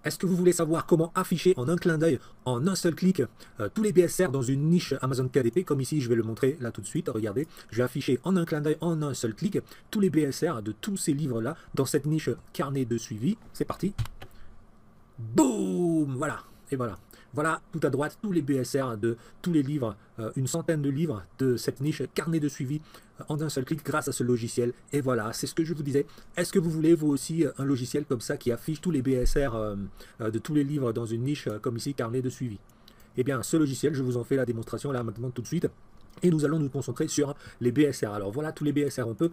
Est-ce que vous voulez savoir comment afficher en un clin d'œil, en un seul clic, tous les BSR dans une niche Amazon KDP, comme ici je vais le montrer là tout de suite, regardez, je vais afficher en un clin d'œil, en un seul clic, tous les BSR de tous ces livres-là dans cette niche carnet de suivi. C'est parti. Boum. Voilà, et voilà. Voilà tout à droite tous les BSR de tous les livres, une centaine de livres de cette niche carnet de suivi en un seul clic grâce à ce logiciel. Et voilà, c'est ce que je vous disais. Est-ce que vous voulez vous aussi un logiciel comme ça qui affiche tous les BSR de tous les livres dans une niche comme ici carnet de suivi? Eh bien, ce logiciel, je vous en fais la démonstration là maintenant tout de suite. Et nous allons nous concentrer sur les BSR. Alors voilà tous les BSR. On peut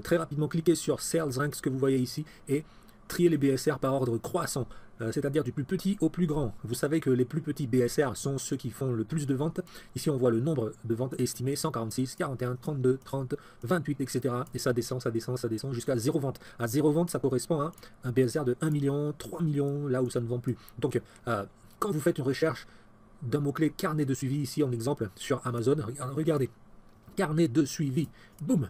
très rapidement cliquer sur Sales Rank, ce que vous voyez ici, et trier les BSR par ordre croissant, c'est-à-dire du plus petit au plus grand. Vous savez que les plus petits BSR sont ceux qui font le plus de ventes. Ici, on voit le nombre de ventes estimées, 146, 41, 32, 30, 28, etc. Et ça descend, ça descend, ça descend jusqu'à 0 vente. À 0 vente, ça correspond à un BSR de 1 million, 3 millions, là où ça ne vend plus. Donc, quand vous faites une recherche d'un mot-clé carnet de suivi, ici en exemple sur Amazon, regardez, carnet de suivi, boum,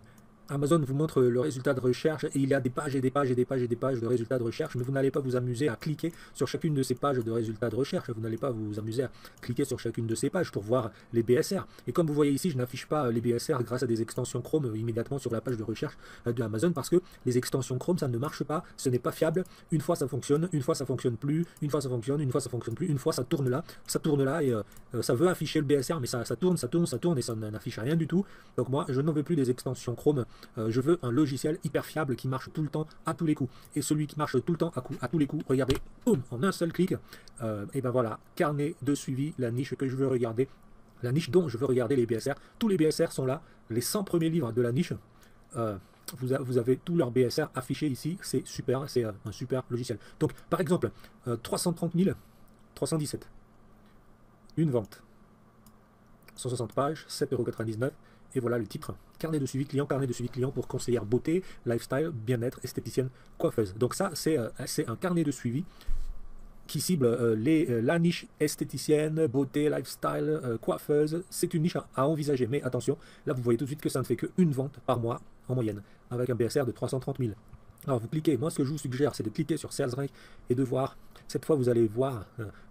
Amazon vous montre le résultat de recherche et il y a des pages et des pages et des pages et des pages de résultats de recherche, mais vous n'allez pas vous amuser à cliquer sur chacune de ces pages de résultats de recherche, vous n'allez pas vous amuser à cliquer sur chacune de ces pages pour voir les BSR. Et comme vous voyez ici, je n'affiche pas les BSR grâce à des extensions Chrome immédiatement sur la page de recherche de Amazon parce que les extensions Chrome, ça ne marche pas, ce n'est pas fiable. Une fois ça fonctionne, une fois ça fonctionne plus, une fois ça fonctionne, une fois ça fonctionne plus, une fois ça tourne là et ça veut afficher le BSR, mais ça tourne, ça tourne, ça tourne et ça n'affiche rien du tout. Donc moi, je n'en veux plus des extensions Chrome. Je veux un logiciel hyper fiable qui marche tout le temps à tous les coups. Et celui qui marche tout le temps à tous les coups, regardez, boum, en un seul clic, et ben voilà, carnet de suivi, la niche que je veux regarder, la niche dont je veux regarder les BSR. Tous les BSR sont là, les 100 premiers livres de la niche. Vous avez tous leurs BSR affichés ici, c'est super, c'est un super logiciel. Donc par exemple, 330 317, une vente, 160 pages, 7,99 €. Et voilà le titre, carnet de suivi client pour conseillère beauté, lifestyle, bien-être, esthéticienne, coiffeuse. Donc ça, c'est un carnet de suivi qui cible la niche esthéticienne, beauté, lifestyle, coiffeuse. C'est une niche à envisager. Mais attention, là vous voyez tout de suite que ça ne fait qu'une vente par mois en moyenne, avec un BSR de 330 000. Alors vous cliquez, moi ce que je vous suggère c'est de cliquer sur Sales Rank et de voir, cette fois vous allez voir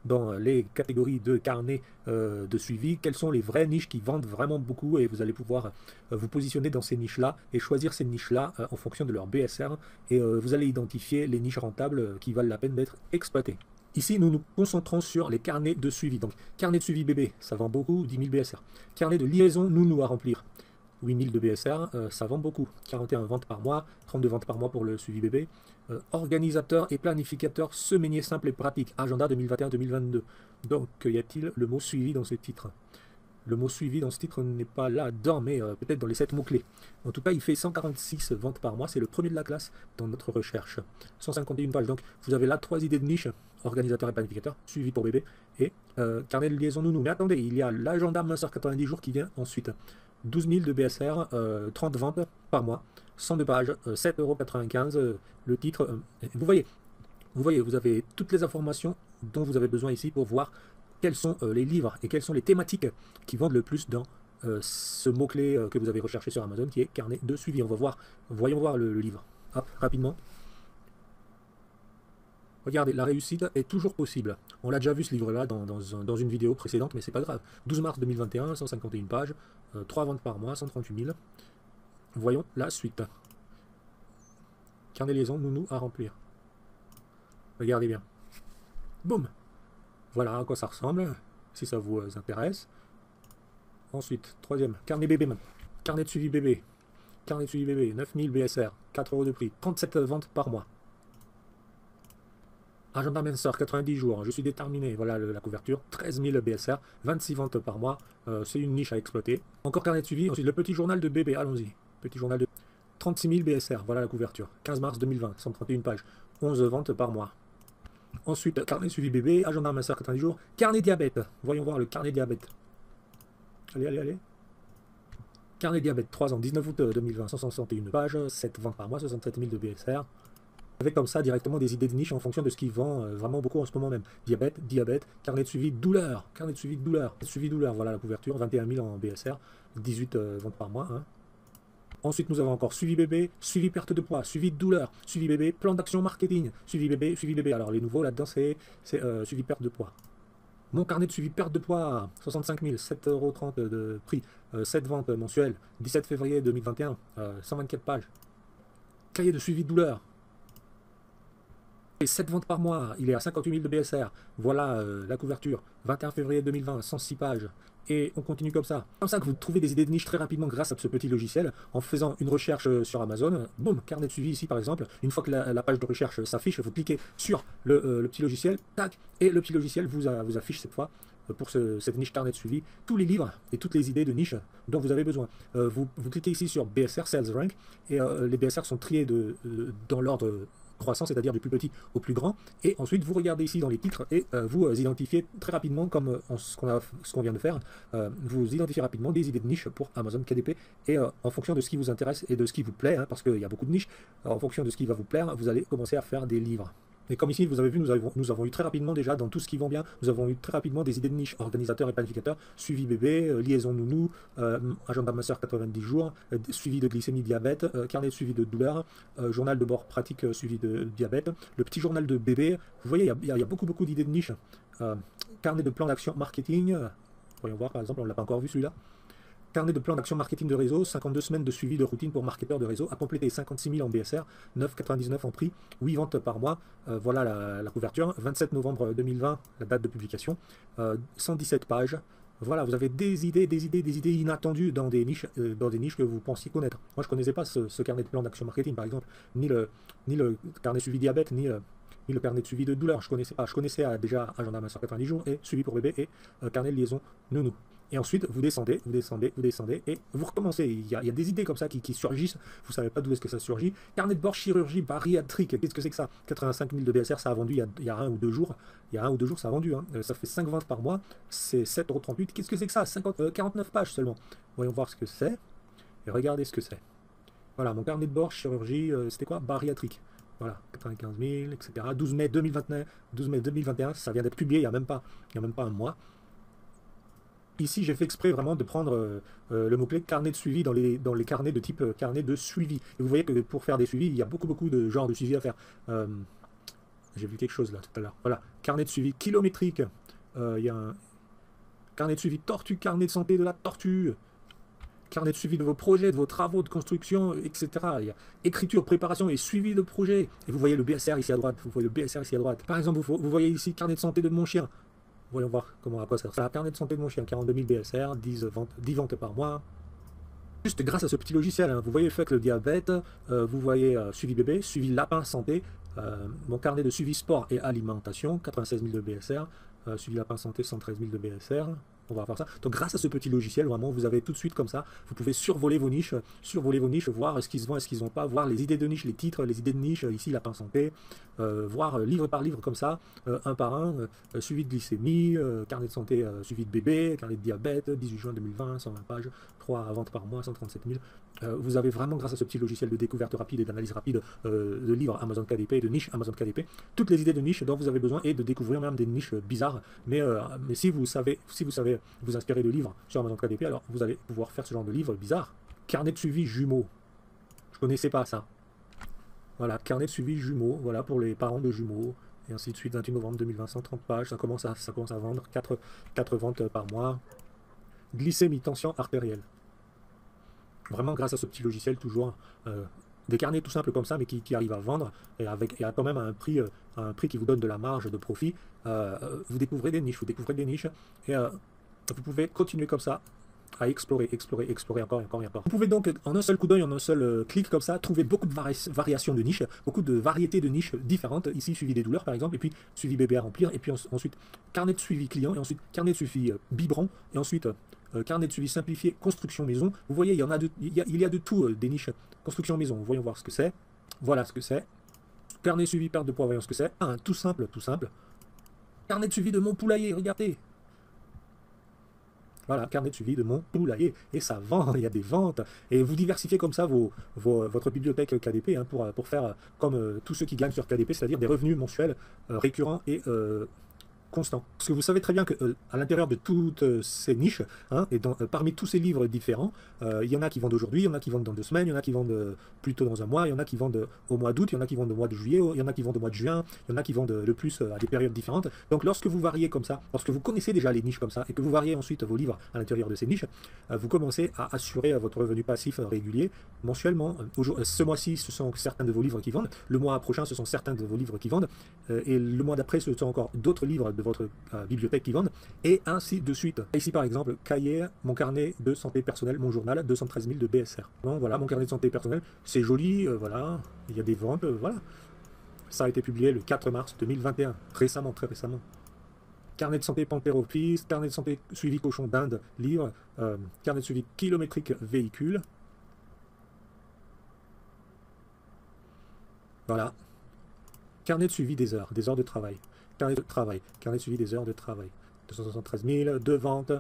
dans les catégories de carnet de suivi, quelles sont les vraies niches qui vendent vraiment beaucoup et vous allez pouvoir vous positionner dans ces niches-là et choisir ces niches-là en fonction de leur BSR et vous allez identifier les niches rentables qui valent la peine d'être exploitées. Ici, nous nous concentrons sur les carnets de suivi. Donc, carnet de suivi bébé, ça vend beaucoup, 10 000 BSR. Carnet de liaison nounou à remplir, 8000 de BSR, ça vend beaucoup. 41 ventes par mois, 32 ventes par mois pour le suivi bébé. Organisateur et planificateur semainier simple et pratique, agenda 2021-2022. Donc, y a-t-il le mot suivi dans ce titre? Le mot suivi dans ce titre n'est pas là-dedans, mais peut-être dans les 7 mots-clés. En tout cas, il fait 146 ventes par mois, c'est le premier de la classe dans notre recherche. 151 pages, donc vous avez là 3 idées de niche, organisateur et planificateur, suivi pour bébé, et carnet de liaison nounou. Mais attendez, il y a l'agenda minceur 90 jours qui vient ensuite. 12 000 de BSR, 30 ventes par mois, 102 pages, 7,95 €, le titre. Vous avez toutes les informations dont vous avez besoin ici pour voir quels sont les livres et quelles sont les thématiques qui vendent le plus dans ce mot-clé que vous avez recherché sur Amazon, qui est carnet de suivi. Voyons voir le livre. Hop, rapidement. Regardez, la réussite est toujours possible. On l'a déjà vu ce livre-là dans une vidéo précédente, mais c'est pas grave. 12 mars 2021, 151 pages, 3 ventes par mois, 138 000. Voyons la suite. Carnet liaison, nounou à remplir. Regardez bien. Boum! Voilà à quoi ça ressemble, si ça vous intéresse. Ensuite, troisième, carnet bébé maintenant. Carnet de suivi bébé. Carnet de suivi bébé, 9000 BSR, 4 € de prix, 37 ventes par mois. Agenda Mentor, 90 jours, je suis déterminé, voilà la couverture, 13 000 BSR, 26 ventes par mois, c'est une niche à exploiter. Encore carnet de suivi, ensuite le petit journal de bébé, allons-y. Petit journal de 36 000 BSR, voilà la couverture, 15 mars 2020, 131 pages, 11 ventes par mois. Ensuite, carnet de suivi bébé, agenda Mentor, 90 jours, carnet diabète, voyons voir le carnet diabète. Allez. Carnet diabète, 3 ans, 19 août 2020, 161 pages, 7 ventes par mois, 67 000 de BSR. Avec comme ça directement des idées de niche en fonction de ce qui vend vraiment beaucoup en ce moment même. Diabète, carnet de suivi douleur, suivi douleur, voilà la couverture, 21 000 en BSR, 18 ventes par mois. Hein. Ensuite, nous avons encore suivi bébé, suivi perte de poids, suivi de douleur, suivi bébé, plan d'action marketing, suivi bébé, suivi bébé. Alors, les nouveaux là-dedans, c'est suivi perte de poids. Mon carnet de suivi perte de poids, 65 000, 7,30 € de prix, 7 ventes mensuelles, 17 février 2021, 124 pages. Cahier de suivi de douleur. Et 7 ventes par mois, il est à 58 000 de BSR. Voilà la couverture, 21 février 2020, 106 pages. Et on continue comme ça. Comme ça que vous trouvez des idées de niche très rapidement grâce à ce petit logiciel, en faisant une recherche sur Amazon. Boum, carnet de suivi ici par exemple. Une fois que la page de recherche s'affiche, vous cliquez sur le petit logiciel, tac, et le petit logiciel vous affiche cette fois pour cette niche carnet de suivi, tous les livres et toutes les idées de niche dont vous avez besoin. Vous cliquez ici sur BSR Sales Rank, et les BSR sont triés dans l'ordre croissant, c'est-à-dire du plus petit au plus grand, et ensuite vous regardez ici dans les titres et vous identifiez très rapidement, comme ce qu'on vient de faire, vous identifiez rapidement des idées de niche pour Amazon KDP, et en fonction de ce qui vous intéresse et de ce qui vous plaît, hein, parce qu'il y a beaucoup de niches, en fonction de ce qui va vous plaire, vous allez commencer à faire des livres. Et comme ici, vous avez vu, nous avons eu très rapidement déjà, dans tout ce qui vend bien, nous avons eu très rapidement des idées de niche, organisateurs et planificateurs, suivi bébé, liaison nounou, agenda masseur 90 jours, suivi de glycémie diabète, carnet de suivi de douleur, journal de bord pratique suivi de diabète, le petit journal de bébé. Vous voyez, il y a beaucoup d'idées de niche. Carnet de plan d'action marketing, voyons voir par exemple, on ne l'a pas encore vu celui-là. Carnet de plan d'action marketing de réseau, 52 semaines de suivi de routine pour marketeurs de réseau, à compléter 56 000 en BSR, 9,99 en prix, 8 ventes par mois. Voilà la couverture, 27 novembre 2020, la date de publication, 117 pages. Voilà, vous avez des idées inattendues dans des niches que vous pensiez connaître. Moi, je ne connaissais pas ce carnet de plan d'action marketing, par exemple, ni le carnet suivi diabète, ni le carnet de suivi de douleur. Je connaissais pas. Je connaissais déjà agenda masseur 90 jours et suivi pour bébé et carnet de liaison nounou. Et ensuite, vous descendez, et vous recommencez. Il y a des idées comme ça qui surgissent. Vous ne savez pas d'où est-ce que ça surgit. Carnet de bord chirurgie bariatrique. Qu'est-ce que c'est que ça? 85 000 de BSR, ça a vendu il y a 1 ou 2 jours. Il y a 1 ou 2 jours, ça a vendu. Hein. Ça fait 5 ventes par mois. C'est 7,38 €. Qu'est-ce que c'est que ça? 49 pages seulement. Voyons voir ce que c'est. Et regardez ce que c'est. Voilà, mon carnet de bord chirurgie, c'était quoi? Bariatrique. Voilà, 95 000, etc. 12 mai 2021, ça vient d'être publié il n'y a même pas un mois. Ici, j'ai fait exprès vraiment de prendre le mot-clé carnet de suivi dans les carnets de type carnet de suivi. Et vous voyez que pour faire des suivis, il y a beaucoup de genres de suivi à faire. J'ai vu quelque chose là tout à l'heure. Voilà, carnet de suivi kilométrique. Il y a un carnet de suivi tortue, carnet de santé de la tortue. Carnet de suivi de vos projets, de vos travaux de construction, etc. Il y a écriture, préparation et suivi de projet. Et vous voyez le BSR ici à droite. Vous voyez le BSR ici à droite. Par exemple, vous voyez ici carnet de santé de mon chien. Voyons voir à quoi ça sert. Carnet de santé de mon chien, 42 000 BSR, 10 ventes par mois. Juste grâce à ce petit logiciel, hein, vous voyez fait que le diabète, vous voyez suivi bébé, suivi lapin santé, mon carnet de suivi sport et alimentation, 96 000 de BSR, suivi lapin santé, 113 000 de BSR. On va faire ça. Donc grâce à ce petit logiciel, vraiment, vous avez tout de suite comme ça, vous pouvez survoler vos niches, voir ce qui se vend, ce qu'ils ne vend pas, voir les idées de niche, les titres, les idées de niche, ici lapin santé, voir livre par livre comme ça, un par un, suivi de glycémie, carnet de santé, suivi de bébé, carnet de diabète, 18 juin 2020, 120 pages, 3 ventes par mois, 137 000. Vous avez vraiment, grâce à ce petit logiciel de découverte rapide et d'analyse rapide de livres Amazon KDP et de niche Amazon KDP, toutes les idées de niche dont vous avez besoin et de découvrir même des niches bizarres. Mais si vous savez vous inspirer de livres sur Amazon KDP, alors vous allez pouvoir faire ce genre de livres bizarres. Carnet de suivi jumeaux. Je connaissais pas ça. Voilà, carnet de suivi jumeaux, voilà pour les parents de jumeaux. Et ainsi de suite, 28 novembre 2020, 130 pages, ça commence à vendre, 4 ventes par mois. Glycémie, tension artérielle. Vraiment grâce à ce petit logiciel, toujours des carnets tout simples comme ça, mais qui arrivent à vendre, et quand même à un prix qui vous donne de la marge de profit. Vous découvrez des niches, et vous pouvez continuer comme ça à explorer encore. Vous pouvez donc, en un seul coup d'œil, en un seul clic comme ça, trouver beaucoup de variations de niches, beaucoup de variétés de niches différentes. Ici, suivi des douleurs, par exemple, et puis suivi bébé à remplir, et puis ensuite, carnet de suivi client, et ensuite, carnet de suivi biberon, et ensuite, carnet de suivi simplifié, construction maison. Vous voyez, il y a de tout, des niches. Construction maison, voyons voir ce que c'est. Voilà ce que c'est. Carnet de suivi perte de poids, voyons ce que c'est. Tout simple. Carnet de suivi de mon poulailler, regardez. Voilà, carnet de suivi de mon poulailler. Et ça vend, il y a des ventes. Et vous diversifiez comme ça votre bibliothèque KDP hein, pour faire comme tous ceux qui gagnent sur KDP, c'est-à-dire des revenus mensuels récurrents et constant. Parce que vous savez très bien que à l'intérieur de toutes ces niches, hein, et parmi tous ces livres différents, il y en a qui vendent aujourd'hui, il y en a qui vendent dans 2 semaines, il y en a qui vendent plus tôt dans un mois, il y en a qui vendent au mois d'août, il y en a qui vendent au mois de juillet, il y en a qui vendent au mois de juin, il y en a qui vendent le plus à des périodes différentes. Donc lorsque vous variez comme ça, lorsque vous connaissez déjà les niches comme ça, et que vous variez ensuite vos livres à l'intérieur de ces niches, vous commencez à assurer votre revenu passif régulier mensuellement. Ce mois-ci, ce sont certains de vos livres qui vendent, le mois prochain, ce sont certains de vos livres qui vendent, et le mois d'après, ce sont encore d'autres livres de votre bibliothèque qui vendent, et ainsi de suite. Ici par exemple, cahier, mon carnet de santé personnelle, mon journal, 213 000 de BSR. Donc voilà, mon carnet de santé personnelle, c'est joli, voilà, il y a des ventes, voilà. Ça a été publié le 4 mars 2021, récemment, très récemment. Carnet de santé Pantérophis, carnet de santé suivi cochon d'Inde, livre, carnet de suivi kilométrique véhicule. Voilà. Carnet de suivi des heures de travail. Carnet de travail, carnet de suivi des heures de travail. 273 000, de ventes.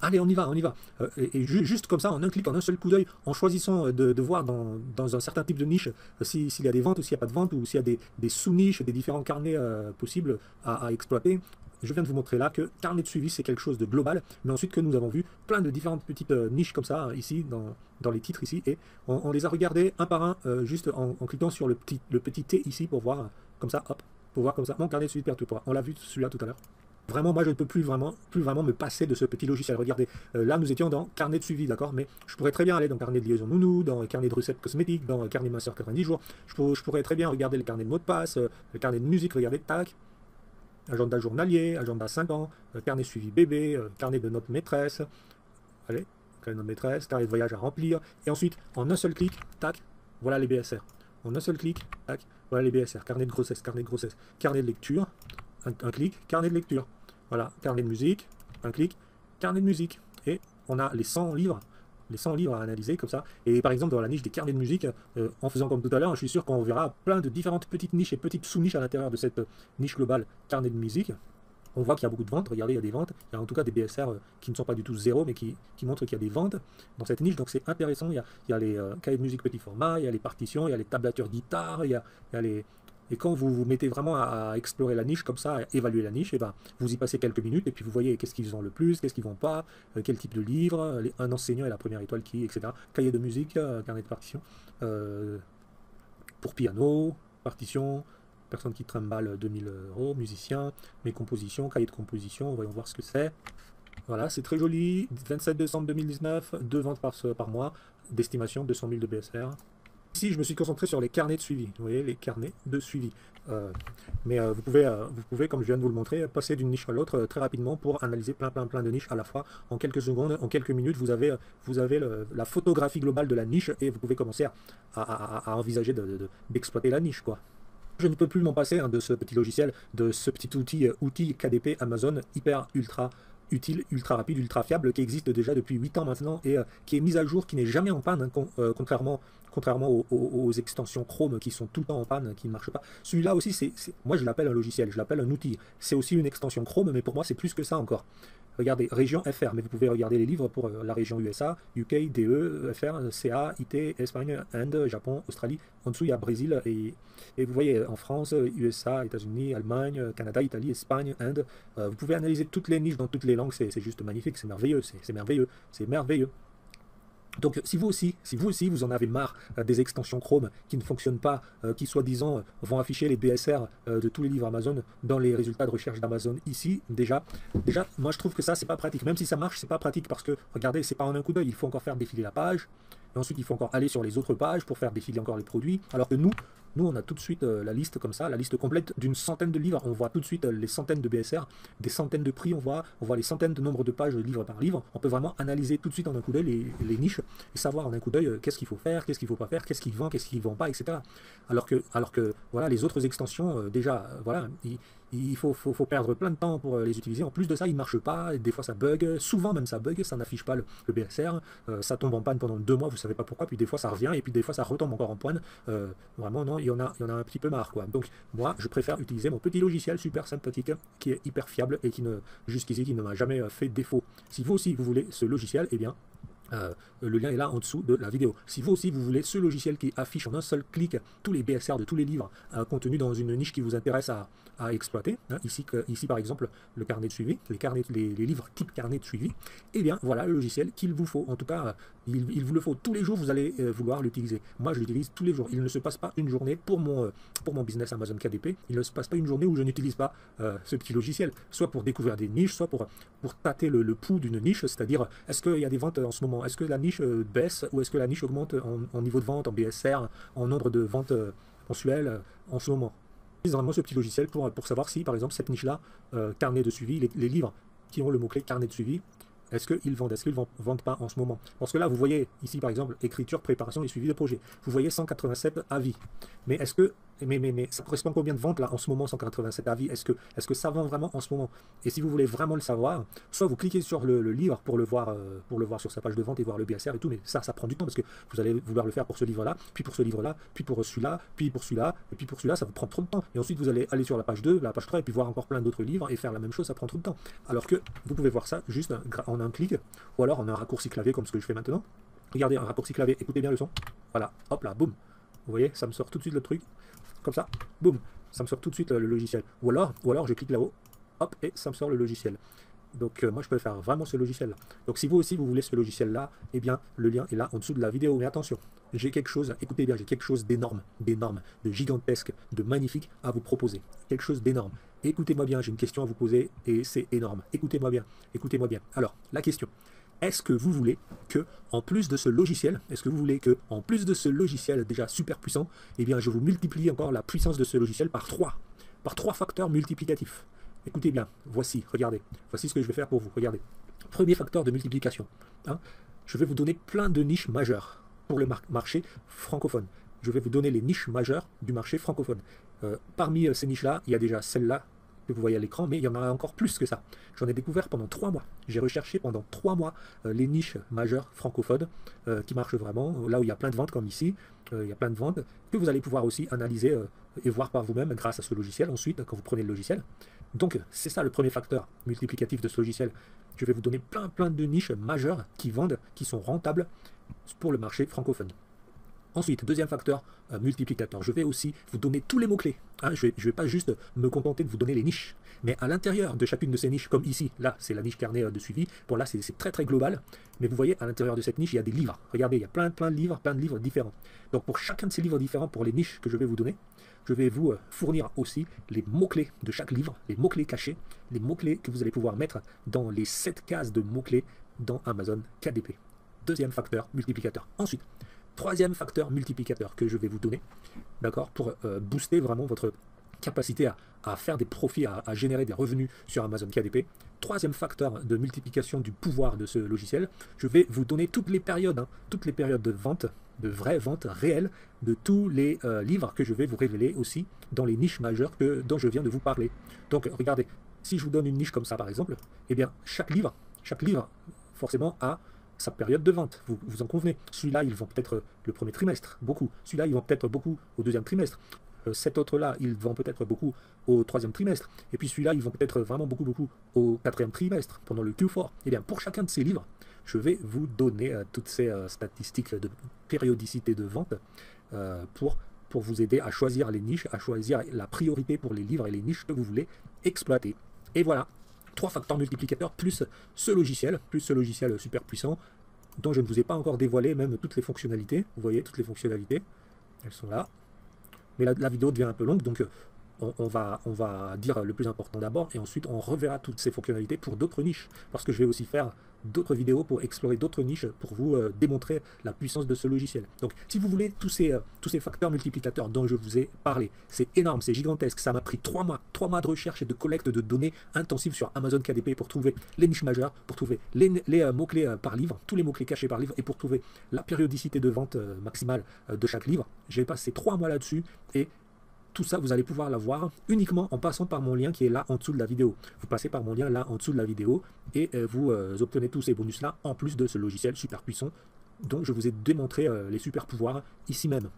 Allez, on y va, on y va. Et juste comme ça, en un clic, en un seul coup d'œil, en choisissant de voir dans un certain type de niche s'il y a des ventes ou s'il n'y a pas de ventes, ou s'il y a des sous-niches, des différents carnets possibles à exploiter. Je viens de vous montrer là que carnet de suivi, c'est quelque chose de global, mais ensuite que nous avons vu plein de différentes petites niches comme ça, ici, dans les titres ici, et on les a regardées un par un, juste en cliquant sur le petit T ici pour voir, comme ça, hop, pour voir comme ça, mon carnet de suivi perturbatoire. On l'a vu celui-là tout à l'heure. Vraiment, moi, je ne peux plus vraiment me passer de ce petit logiciel. Regardez, là, nous étions dans carnet de suivi, d'accord? Mais je pourrais très bien aller dans carnet de liaison nounou, dans carnet de recettes cosmétiques, dans carnet de minceur 90 jours. Je pourrais très bien regarder le carnet de mots de passe, le carnet de musique, regardez, tac. Agenda journalier, agenda 5 ans, carnet suivi bébé, carnet de notes maîtresse. Allez, carnet de notes maîtresse, carnet de voyage à remplir. Et ensuite, en un seul clic, tac, voilà les BSR. En un seul clic, tac, voilà les BSR. Carnet de grossesse, carnet de lecture, un clic, carnet de lecture. Voilà, carnet de musique, un clic, carnet de musique. Et on a les 100 livres à analyser comme ça. Et par exemple, dans la niche des carnets de musique, en faisant comme tout à l'heure, je suis sûr qu'on verra plein de différentes petites niches et petites sous-niches à l'intérieur de cette niche globale carnet de musique. On voit qu'il y a beaucoup de ventes. Regardez, il y a des ventes. Il y a en tout cas des BSR qui ne sont pas du tout zéro, mais qui montrent qu'il y a des ventes dans cette niche. Donc c'est intéressant. Il y a les cahiers de musique petit format, il y a les partitions, il y a les tablatures guitare, il y a les... Et quand vous vous mettez vraiment à explorer la niche comme ça, à évaluer la niche, et ben, vous y passez quelques minutes et puis vous voyez qu'est-ce qu'ils vendent le plus, qu'est-ce qu'ils vendent pas, quel type de livre, un enseignant et la première étoile qui, etc. Cahier de musique, carnet de partition, pour piano, partition, personne qui trimballe 2000 €, musicien, mes compositions, cahier de composition, voyons voir ce que c'est. Voilà, c'est très joli, 27 décembre 2019, 2 ventes par mois, d'estimation 200 000 de BSR. Ici, je me suis concentré sur les carnets de suivi. Vous voyez, les carnets de suivi. Mais vous pouvez, comme je viens de vous le montrer, passer d'une niche à l'autre très rapidement pour analyser plein de niches à la fois. En quelques secondes, en quelques minutes, vous avez la photographie globale de la niche et vous pouvez commencer à envisager d'exploiter la niche, quoi. Je ne peux plus m'en passer de ce petit logiciel, de ce petit outil KDP Amazon hyper ultra utile, ultra rapide, ultra fiable, qui existe déjà depuis 8 ans maintenant et qui est mise à jour, qui n'est jamais en panne, contrairement aux extensions Chrome qui sont tout le temps en panne, qui ne marchent pas. Celui-là aussi, moi je l'appelle un logiciel, je l'appelle un outil. C'est aussi une extension Chrome, mais pour moi c'est plus que ça encore. Regardez, région FR, mais vous pouvez regarder les livres pour la région USA, UK, DE, FR, CA, IT, Espagne, Inde, Japon, Australie. En dessous, il y a Brésil et vous voyez en France, USA, États-Unis, Allemagne, Canada, Italie, Espagne, Inde. Vous pouvez analyser toutes les niches dans toutes les langues, c'est juste magnifique, c'est merveilleux, c'est merveilleux, c'est merveilleux. Donc si vous aussi, vous en avez marre des extensions Chrome qui ne fonctionnent pas, qui soi-disant vont afficher les BSR de tous les livres Amazon dans les résultats de recherche d'Amazon ici, déjà, moi je trouve que ça c'est pas pratique. Même si ça marche, c'est pas pratique parce que, regardez, c'est pas en un coup d'œil, il faut encore faire défiler la page, et ensuite il faut encore aller sur les autres pages pour faire défiler encore les produits, alors que nous on a tout de suite la liste comme ça, la liste complète d'une centaine de livres, on voit tout de suite les centaines de BSR, des centaines de prix, on voit les centaines de nombres de pages livre par livre, on peut vraiment analyser tout de suite en un coup d'œil les niches, et savoir en un coup d'œil qu'est-ce qu'il faut faire, qu'est-ce qu'il ne faut pas faire, qu'est-ce qui vend, qu'est-ce qui ne vend pas, etc. Alors que voilà, les autres extensions, déjà, voilà, il faut perdre plein de temps pour les utiliser. En plus de ça, ils ne marchent pas, et des fois ça bug, souvent même ça bug, ça n'affiche pas le BSR, ça tombe en panne pendant 2 mois, vous ne savez pas pourquoi, puis des fois ça revient, et puis des fois ça retombe encore en panne. Vraiment, non, il y en a un petit peu marre, quoi. Donc, moi, je préfère utiliser mon petit logiciel super sympathique, qui est hyper fiable, et qui jusqu'ici, qui ne m'a jamais fait défaut. Si vous aussi, vous voulez ce logiciel, eh bien, Le lien est là en dessous de la vidéo. Si vous aussi vous voulez ce logiciel qui affiche en un seul clic tous les BSR de tous les livres contenus dans une niche qui vous intéresse à exploiter, hein, ici par exemple le carnet de suivi, les livres type carnet de suivi, et bien voilà le logiciel qu'il vous faut. En tout cas, il vous le faut tous les jours, vous allez vouloir l'utiliser. Moi je l'utilise tous les jours. Il ne se passe pas une journée pour mon business Amazon KDP, il ne se passe pas une journée où je n'utilise pas ce petit logiciel, soit pour découvrir des niches, soit pour tâter le pouls d'une niche, c'est-à-dire est-ce qu'il y a des ventes en ce moment, est-ce que la niche baisse ou est-ce que la niche augmente en niveau de vente, en BSR, en nombre de ventes mensuelles en ce moment. J'utilise vraiment ce petit logiciel pour savoir si par exemple cette niche-là, carnet de suivi, les livres qui ont le mot-clé carnet de suivi, est-ce qu'ils vendent, est-ce qu'ils ne vendent pas en ce moment? Parce que là, vous voyez ici par exemple écriture, préparation et suivi de projet. Vous voyez 187 avis. Mais est-ce que ça correspond à combien de ventes là en ce moment, 187 avis? Est-ce que ça vend vraiment en ce moment? Et si vous voulez vraiment le savoir, soit vous cliquez sur le livre pour le voir sur sa page de vente et voir le BSR et tout, mais ça prend du temps parce que vous allez vouloir le faire pour ce livre-là, puis pour ce livre-là, puis pour celui-là, puis pour celui-là, et puis pour celui-là, ça vous prend trop de temps. Et ensuite, vous allez aller sur la page 2, la page 3, et puis voir encore plein d'autres livres et faire la même chose, ça prend trop de temps. Alors que vous pouvez voir ça juste en un clic, ou alors en un raccourci clavier comme ce que je fais maintenant. Regardez, un raccourci clavier, écoutez bien le son. Voilà, hop là, boum. Vous voyez, ça me sort tout de suite le truc. Comme ça, boum, ça me sort tout de suite le logiciel. Ou alors je clique là-haut, hop, et ça me sort le logiciel. Donc moi je peux faire vraiment ce logiciel-là. Donc si vous aussi vous voulez ce logiciel-là, eh bien le lien est là en dessous de la vidéo. Mais attention, j'ai quelque chose, écoutez bien, j'ai quelque chose d'énorme, de gigantesque, de magnifique à vous proposer. Quelque chose d'énorme. Écoutez-moi bien, j'ai une question à vous poser et c'est énorme. Écoutez-moi bien, écoutez-moi bien. Alors, la question. Est-ce que vous voulez que, en plus de ce logiciel, déjà super puissant, eh bien je vous multiplie encore la puissance de ce logiciel par 3 facteurs multiplicatifs. Écoutez bien, regardez, voici ce que je vais faire pour vous, regardez. Premier facteur de multiplication, hein, je vais vous donner plein de niches majeures pour le marché francophone. Je vais vous donner les niches majeures du marché francophone. Parmi ces niches-là, il y a déjà celle-là, que vous voyez à l'écran, mais il y en a encore plus que ça. J'en ai découvert pendant 3 mois. J'ai recherché pendant 3 mois les niches majeures francophones qui marchent vraiment, là où il y a plein de ventes comme ici, il y a plein de ventes que vous allez pouvoir aussi analyser et voir par vous-même grâce à ce logiciel ensuite quand vous prenez le logiciel. Donc c'est ça le premier facteur multiplicatif de ce logiciel. Je vais vous donner plein de niches majeures qui vendent, qui sont rentables pour le marché francophone. Ensuite, deuxième facteur multiplicateur, je vais aussi vous donner tous les mots-clés. Hein, je ne vais pas juste me contenter de vous donner les niches, mais à l'intérieur de chacune de ces niches, comme ici, là c'est la niche carnet de suivi, bon là c'est très global, mais vous voyez à l'intérieur de cette niche il y a des livres. Regardez, il y a plein de livres différents. Donc pour chacun de ces livres différents, pour les niches que je vais vous donner, je vais vous fournir aussi les mots-clés de chaque livre, les mots-clés cachés, les mots-clés que vous allez pouvoir mettre dans les 7 cases de mots-clés dans Amazon KDP. Deuxième facteur multiplicateur. Ensuite, troisième facteur multiplicateur que je vais vous donner, d'accord, pour booster vraiment votre capacité à faire des profits, à générer des revenus sur Amazon KDP. Troisième facteur de multiplication du pouvoir de ce logiciel, je vais vous donner toutes les périodes de vente, de vraies ventes réelles de tous les livres que je vais vous révéler aussi dans les niches majeures dont je viens de vous parler. Donc regardez, si je vous donne une niche comme ça par exemple, eh bien chaque livre forcément a sa période de vente, vous en convenez. Celui-là, ils vont peut-être le premier trimestre, beaucoup. Celui-là, ils vont peut-être beaucoup au deuxième trimestre. Cet autre-là, ils vont peut-être beaucoup au troisième trimestre. Et puis celui-là, ils vont peut-être vraiment beaucoup au quatrième trimestre, pendant le Q4. Et bien, pour chacun de ces livres, je vais vous donner toutes ces statistiques de périodicité de vente pour vous aider à choisir les niches, à choisir la priorité pour les livres et les niches que vous voulez exploiter. Et voilà. 3 facteurs multiplicateurs plus ce logiciel super puissant dont je ne vous ai pas encore dévoilé même toutes les fonctionnalités. Vous voyez toutes les fonctionnalités, elles sont là. Mais la vidéo devient un peu longue, donc on va dire le plus important d'abord et ensuite on reverra toutes ces fonctionnalités pour d'autres niches. Parce que je vais aussi faire d'autres vidéos pour explorer d'autres niches pour vous démontrer la puissance de ce logiciel. Donc si vous voulez tous ces facteurs multiplicateurs dont je vous ai parlé, c'est énorme, c'est gigantesque, ça m'a pris 3 mois de recherche et de collecte de données intensives sur Amazon KDP pour trouver les niches majeures, pour trouver les mots-clés par livre, tous les mots-clés cachés par livre et pour trouver la périodicité de vente maximale de chaque livre. J'ai passé 3 mois là-dessus et tout ça, vous allez pouvoir l'avoir uniquement en passant par mon lien qui est là en dessous de la vidéo. Vous passez par mon lien là en dessous de la vidéo et vous obtenez tous ces bonus-là en plus de ce logiciel super puissant dont je vous ai démontré les super pouvoirs ici même.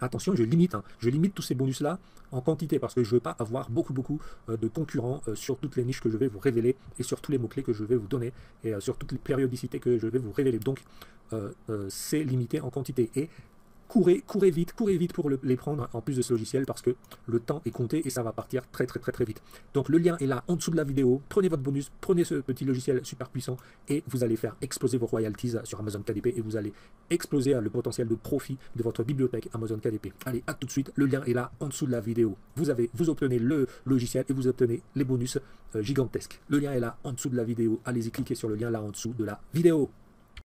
attention, je limite tous ces bonus-là en quantité parce que je ne veux pas avoir beaucoup de concurrents sur toutes les niches que je vais vous révéler et sur tous les mots-clés que je vais vous donner et sur toutes les périodicités que je vais vous révéler. Donc, c'est limité en quantité. Et courez vite pour les prendre en plus de ce logiciel parce que le temps est compté et ça va partir très vite. Donc le lien est là en dessous de la vidéo. Prenez votre bonus, prenez ce petit logiciel super puissant et vous allez faire exploser vos royalties sur Amazon KDP et vous allez exploser le potentiel de profit de votre bibliothèque Amazon KDP. Allez, à tout de suite. Le lien est là en dessous de la vidéo. Vous obtenez le logiciel et vous obtenez les bonus gigantesques. Le lien est là en dessous de la vidéo. Allez-y, cliquez sur le lien là en dessous de la vidéo.